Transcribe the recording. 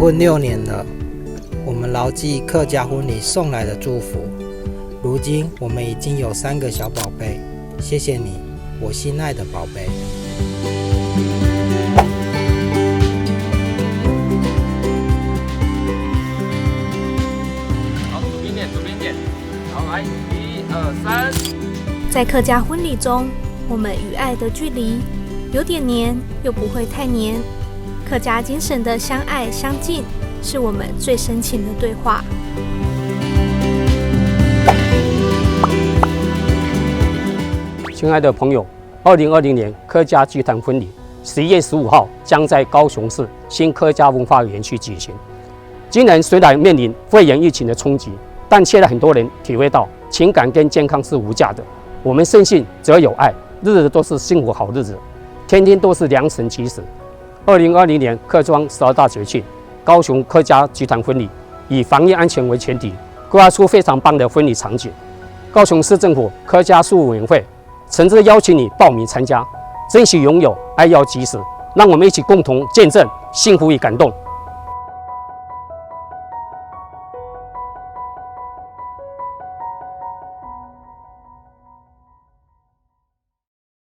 婚6年了，我们牢记客家婚礼送来的祝福。如今我们已经有3个小宝贝，谢谢你，我心爱的宝贝。好，左边点，好，来，1、2、3。在客家婚礼中，我们与爱的距离有点黏，又不会太黏。客家精神的相爱相敬，是我们最深情的对话。亲爱的朋友，2020年客家剧团婚礼11月15号将在高雄市新客家文化园区举行。今年虽然面临肺炎疫情的冲击，但却让很多人体会到情感跟健康是无价的。我们深信，只要有爱，日子都是幸福好日子，天天都是良辰吉时。2020年客庄12大节庆，高雄客家剧团婚礼以防疫安全为前提，规划出非常棒的婚礼场景。高雄市政府客家事务委员会诚挚邀请你报名参加，珍惜拥有，爱要及时，让我们一起共同见证幸福与感动。